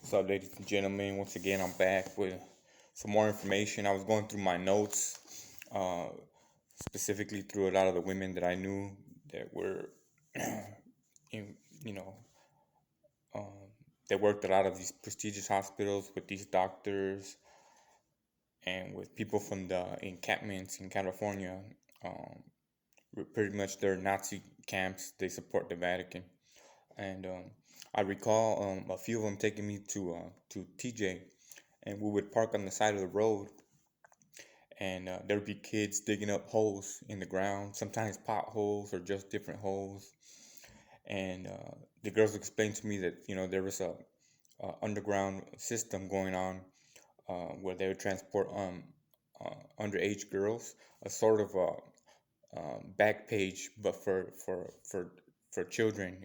What's up, ladies and gentlemen? Once again, I'm back with some more information. I was going through my notes, uh, specifically through a lot of the women that I knew that were, in, you know, um, that worked at a lot of these prestigious hospitals with these doctors and with people from the encampments in California. Um, Pretty much they're Nazi camps. They support the Vatican. And I recall a few of them taking me to TJ, and we would park on the side of the road, and there would be kids digging up holes in the ground, sometimes potholes or just different holes. And the girls explained to me that there was a underground system going on where they would transport underage girls, a sort of back page, but for children,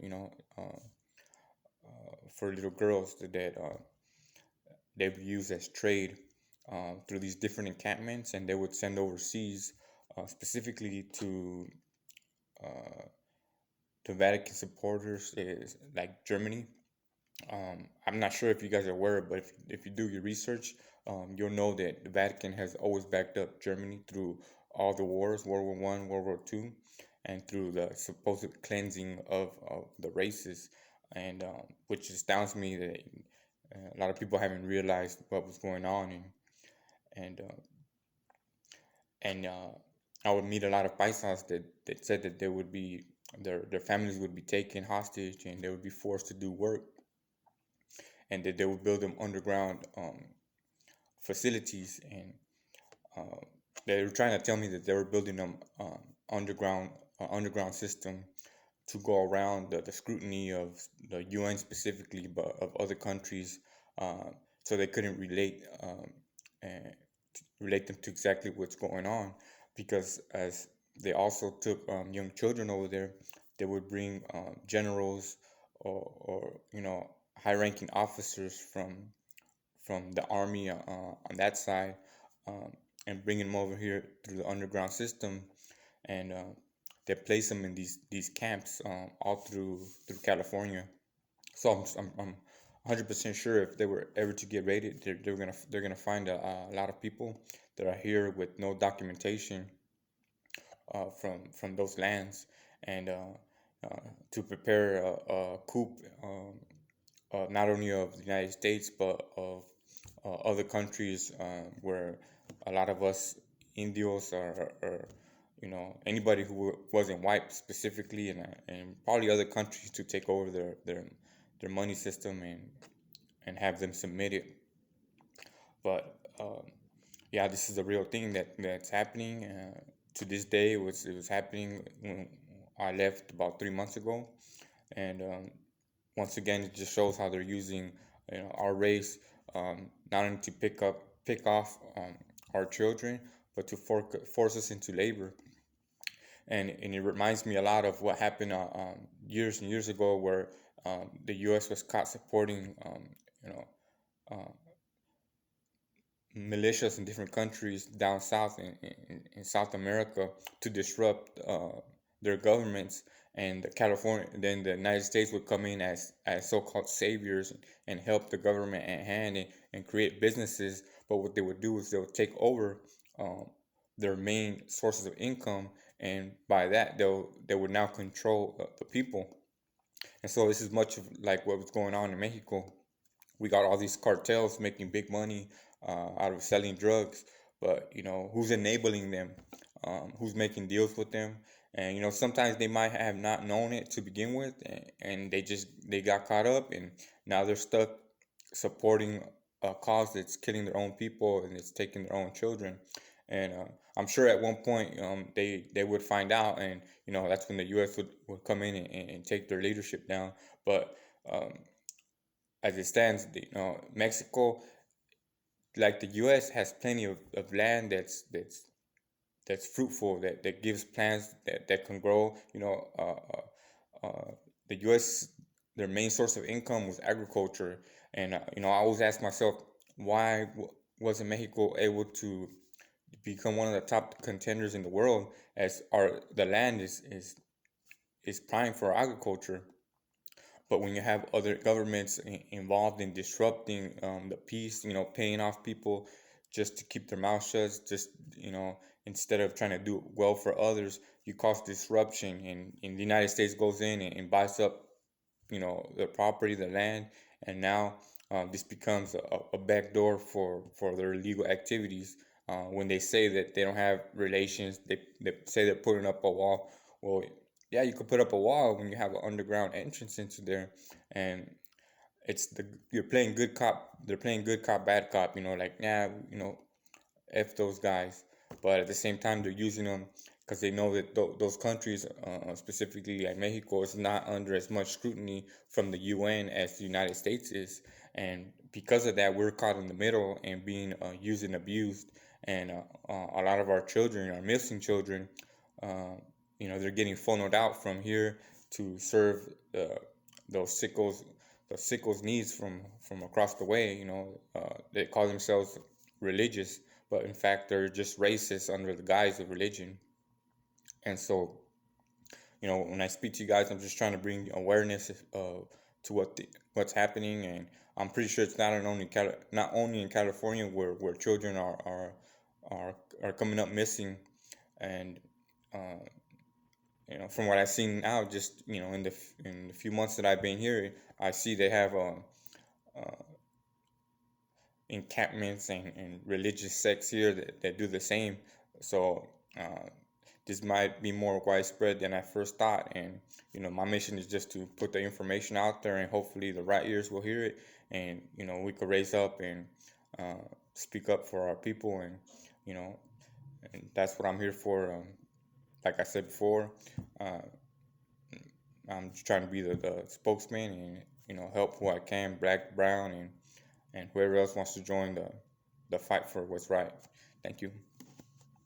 for little girls that they would use as trade through these different encampments, and they would send overseas, specifically uh, to Vatican supporters, is like Germany. I'm not sure if you guys are aware, but if you do your research, you'll know that the Vatican has always backed up Germany through all the wars, World War One, World War Two, and through the supposed cleansing of the races, and which astounds me that a lot of people haven't realized what was going on, and uh, and I would meet a lot of paisas that said that they would be their families would be taken hostage and they would be forced to do work, and that they would build them underground facilities, and uh, they were trying to tell me that they were building them underground system to go around the scrutiny of the UN specifically, but of other countries, so they couldn't and relate them to exactly what's going on, because as they also took young children over there, they would bring generals or high-ranking officers from the army on that side, um, and bring them over here through the underground system, and they place them in these camps all through California. So I'm 100% sure if they were ever to get raided, they're gonna find a lot of people that are here with no documentation from those lands, and to prepare a coup, not only of the United States but of other countries where a lot of us Indios are anybody who wasn't white specifically, and probably other countries, to take over their money system and have them submit it. But yeah, this is a real thing that's happening to this day. It was happening when I left about 3 months ago, and once again, it just shows how they're using our race, not only to pick off our children, but to force us into labor. And it reminds me a lot of what happened years and years ago, where the U.S. was caught supporting you know uh, militias in different countries down south in South America to disrupt their governments. And then the United States would come in as so-called saviors and help the government at hand, and create businesses. But what they would do is they would take over um, their main sources of income, and by that they would now control the people. And so this is much of like what was going on in Mexico. We got all these cartels making big money out of selling drugs, but who's enabling them? Who's making deals with them? And sometimes they might have not known it to begin with, and they got caught up, and now they're stuck supporting a cause that's killing their own people and it's taking their own children. And I'm sure at one point they would find out, and that's when the U.S. would come in and take their leadership down. But um, as it stands, Mexico, like the U.S., has plenty of land that's fruitful, that gives plants that can grow. The U.S., their main source of income was agriculture, and I always ask myself, why wasn't Mexico able to become one of the top contenders in the world, as the land is prime for agriculture? But when you have other governments involved in disrupting the peace, paying off people just to keep their mouth shut, just instead of trying to do well for others, you cause disruption, and the United States goes in and buys up the property, the land, and now this becomes a backdoor for their illegal activities. When they say that they don't have relations, they say they're putting up a wall. Well, yeah, you could put up a wall when you have an underground entrance into there, and you're playing good cop. They're playing good cop, bad cop. Like, yeah, F those guys. But at the same time, they're using them because they know that those countries, specifically like Mexico, is not under as much scrutiny from the UN as the United States is. And because of that, we're caught in the middle and being used and abused. And a lot of our children, our missing children, uh, they're getting funneled out from here to serve those sickos, the sickos needs from across the way. They call themselves religious, but in fact they're just racist under the guise of religion. And so, when I speak to you guys, I'm just trying to bring awareness to what's happening, and I'm pretty sure it's not only in California where children are are coming up missing, and uh, from what I've seen now, just in the few months that I've been here, I see they have uh, encampments and religious sects here that do the same. So uh, this might be more widespread than I first thought. And my mission is just to put the information out there, and hopefully the right ears will hear it, and we could raise up and speak up for our people, and you know, and that's what I'm here for. Like I said before, uh, I'm just trying to be the spokesman and help who I can, black, brown, and whoever else wants to join the fight for what's right. Thank you.